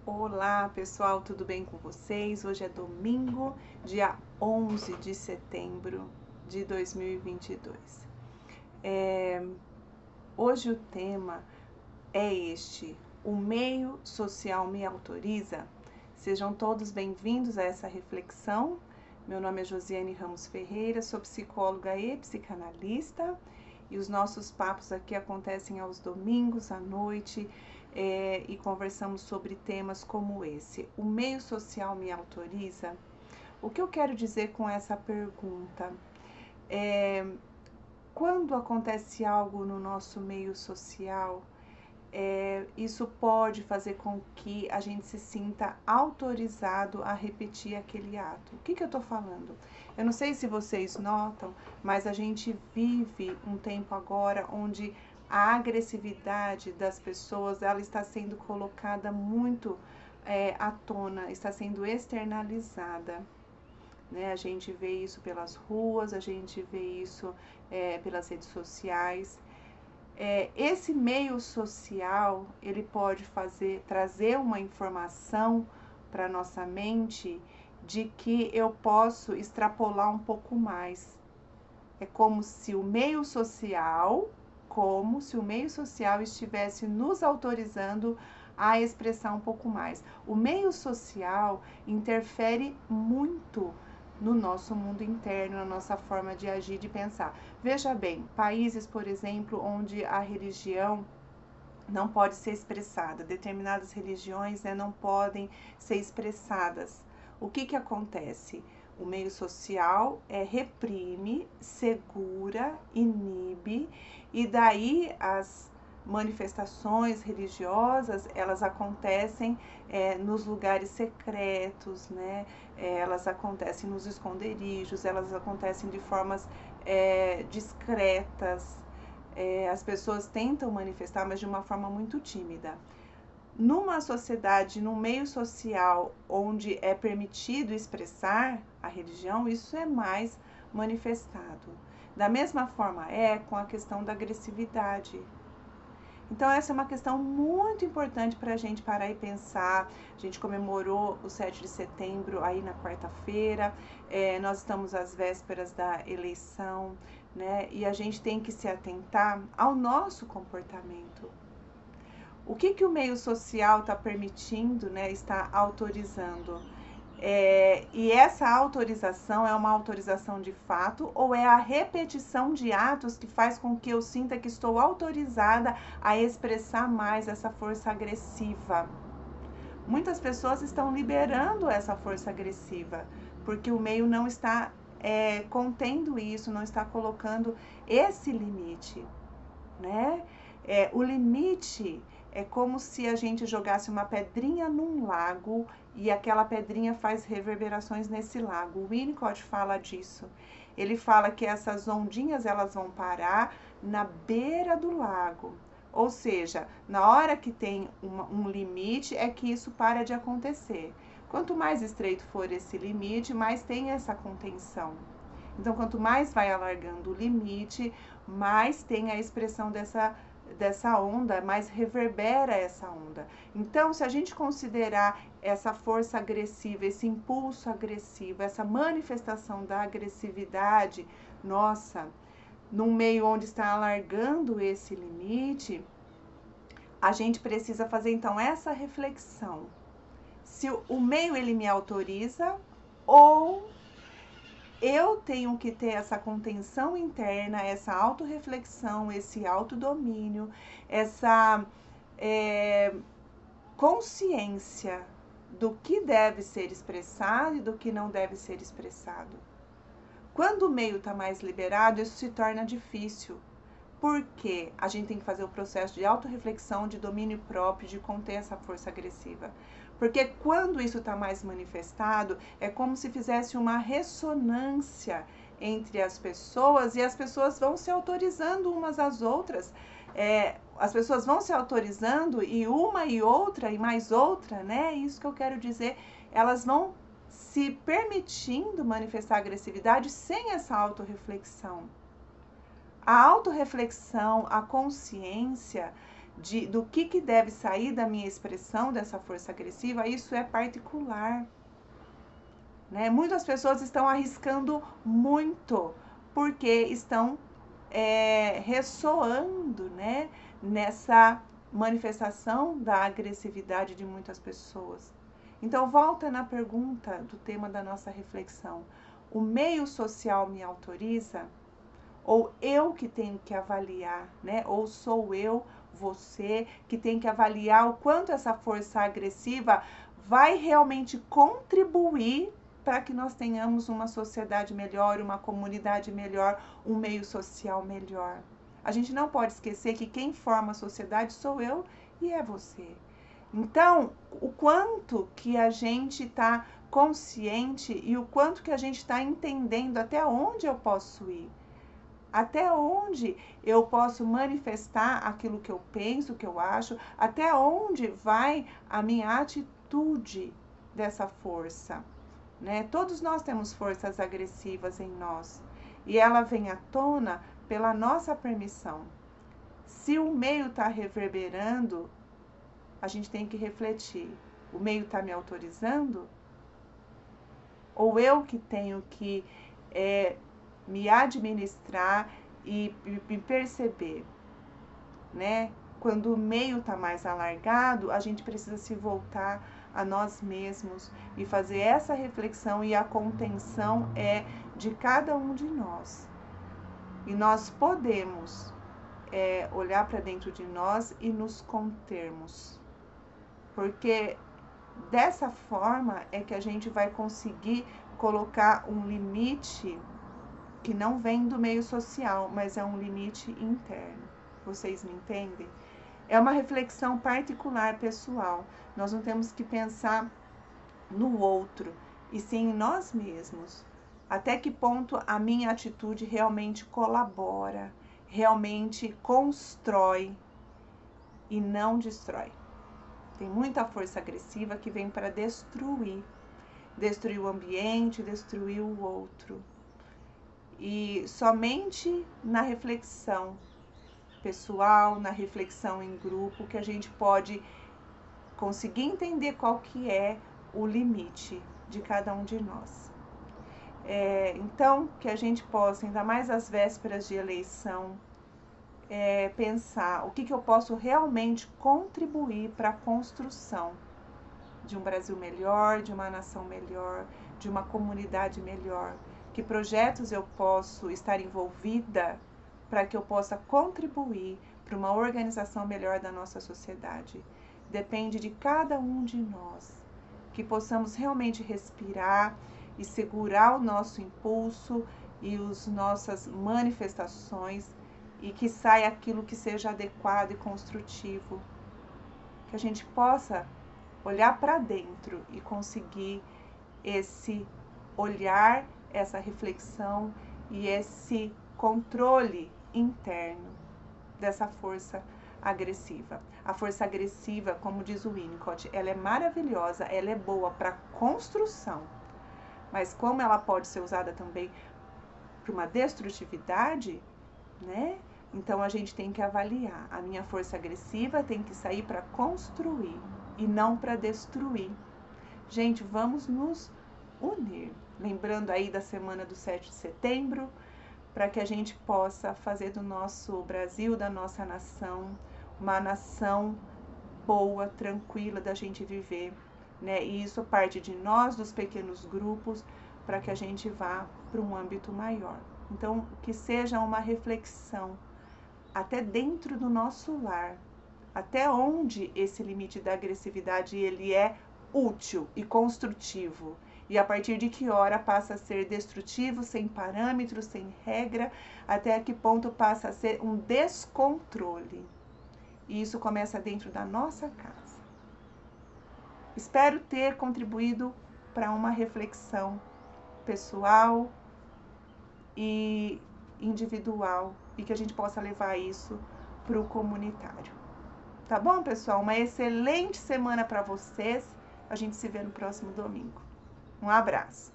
Olá pessoal, tudo bem com vocês? Hoje é domingo, dia 11 de setembro de 2022. Hoje o tema é este: o meio social me autoriza? Sejam todos bem-vindos a essa reflexão. Meu nome é Josiane Ramos Ferreira, sou psicóloga e psicanalista e os nossos papos aqui acontecem aos domingos à noite. E conversamos sobre temas como esse. O meio social me autoriza? O que eu quero dizer com essa pergunta? Quando acontece algo no nosso meio social, isso pode fazer com que a gente se sinta autorizado a repetir aquele ato. O que eu estou falando? Eu não sei se vocês notam, mas a gente vive um tempo agora onde a agressividade das pessoas, ela está sendo colocada muito à tona, está sendo externalizada. Né? A gente vê isso pelas ruas, a gente vê isso pelas redes sociais. Esse meio social, ele pode trazer uma informação para nossa mente de que eu posso extrapolar um pouco mais. É como se o meio social estivesse nos autorizando a expressar um pouco mais. O meio social interfere muito no nosso mundo interno, na nossa forma de agir, de pensar. Veja bem, países, por exemplo, onde a religião não pode ser expressada, determinadas religiões não podem ser expressadas. O que acontece? O meio social reprime, segura, inibe, e daí as manifestações religiosas, elas acontecem nos lugares secretos, né? Elas acontecem nos esconderijos, elas acontecem de formas discretas. As pessoas tentam manifestar, mas de uma forma muito tímida. Numa sociedade, num meio social onde é permitido expressar a religião, isso é mais manifestado. Da mesma forma com a questão da agressividade. Então essa é uma questão muito importante para a gente parar e pensar. A gente comemorou o 7 de setembro aí na quarta-feira, nós estamos às vésperas da eleição, né? E a gente tem que se atentar ao nosso comportamento. O que o meio social está permitindo, né, está autorizando? E essa autorização é uma autorização de fato ou é a repetição de atos que faz com que eu sinta que estou autorizada a expressar mais essa força agressiva? Muitas pessoas estão liberando essa força agressiva porque o meio não está contendo isso, não está colocando esse limite, né? O limite é como se a gente jogasse uma pedrinha num lago e aquela pedrinha faz reverberações nesse lago. O Winnicott fala disso. Ele fala que essas ondinhas elas vão parar na beira do lago. Ou seja, na hora que tem um limite é que isso para de acontecer. Quanto mais estreito for esse limite, mais tem essa contenção. Então, quanto mais vai alargando o limite, mais tem a expressão dessa onda, mais reverbera essa onda. Então, se a gente considerar essa força agressiva, esse impulso agressivo, essa manifestação da agressividade, nossa, num meio onde está alargando esse limite, a gente precisa fazer então essa reflexão. Se o meio ele me autoriza ou eu tenho que ter essa contenção interna, essa autorreflexão, esse autodomínio, essa consciência do que deve ser expressado e do que não deve ser expressado. Quando o meio está mais liberado, isso se torna difícil, porque a gente tem que fazer o processo de autorreflexão, de domínio próprio, de conter essa força agressiva. Porque quando isso está mais manifestado, é como se fizesse uma ressonância entre as pessoas e as pessoas vão se autorizando umas às outras. As pessoas vão se autorizando e uma e outra e mais outra, né? Isso que eu quero dizer, elas vão se permitindo manifestar agressividade sem essa autorreflexão. A autorreflexão, a consciência, do que deve sair da minha expressão dessa força agressiva, isso é particular. Né? Muitas pessoas estão arriscando muito porque estão ressoando, né, nessa manifestação da agressividade de muitas pessoas. Então, volta na pergunta do tema da nossa reflexão. O meio social me autoriza? Ou eu que tenho que avaliar, né? Ou sou eu, você, que tem que avaliar o quanto essa força agressiva vai realmente contribuir para que nós tenhamos uma sociedade melhor, uma comunidade melhor, um meio social melhor. A gente não pode esquecer que quem forma a sociedade sou eu e é você. Então, o quanto que a gente está consciente e o quanto que a gente está entendendo até onde eu posso ir. Até onde eu posso manifestar aquilo que eu penso, que eu acho, até onde vai a minha atitude dessa força. Né? Todos nós temos forças agressivas em nós e ela vem à tona pela nossa permissão. Se o meio está reverberando, a gente tem que refletir. O meio está me autorizando? Ou eu que tenho que me administrar e me perceber, né? Quando o meio está mais alargado, a gente precisa se voltar a nós mesmos e fazer essa reflexão, e a contenção é de cada um de nós. E nós podemos olhar para dentro de nós e nos contermos, porque dessa forma é que a gente vai conseguir colocar um limite que não vem do meio social, mas é um limite interno. Vocês me entendem? É uma reflexão particular, pessoal. Nós não temos que pensar no outro, e sim em nós mesmos. Até que ponto a minha atitude realmente colabora, realmente constrói e não destrói. Tem muita força agressiva que vem para destruir o ambiente, destruir o outro. E somente na reflexão pessoal, na reflexão em grupo, que a gente pode conseguir entender qual que é o limite de cada um de nós. Então, que a gente possa, ainda mais às vésperas de eleição, pensar o que eu posso realmente contribuir para a construção de um Brasil melhor, de uma nação melhor, de uma comunidade melhor. Que projetos eu posso estar envolvida para que eu possa contribuir para uma organização melhor da nossa sociedade. Depende de cada um de nós. Que possamos realmente respirar e segurar o nosso impulso e as nossas manifestações, e que saia aquilo que seja adequado e construtivo. Que a gente possa olhar para dentro e conseguir esse olhar, essa reflexão e esse controle interno dessa força agressiva. A força agressiva, como diz o Winnicott, ela é maravilhosa, ela é boa para construção, mas como ela pode ser usada também para uma destrutividade, né? Então a gente tem que avaliar. A minha força agressiva tem que sair para construir e não para destruir. Gente, vamos nos unir. Lembrando aí da semana do 7 de setembro, para que a gente possa fazer do nosso Brasil, da nossa nação, uma nação boa, tranquila da gente viver, né? E isso parte de nós, dos pequenos grupos, para que a gente vá para um âmbito maior. Então, que seja uma reflexão até dentro do nosso lar, até onde esse limite da agressividade ele é útil e construtivo, e a partir de que hora passa a ser destrutivo, sem parâmetros, sem regra, até que ponto passa a ser um descontrole. E isso começa dentro da nossa casa. Espero ter contribuído para uma reflexão pessoal e individual, e que a gente possa levar isso para o comunitário. Tá bom, pessoal? Uma excelente semana para vocês. A gente se vê no próximo domingo. Um abraço.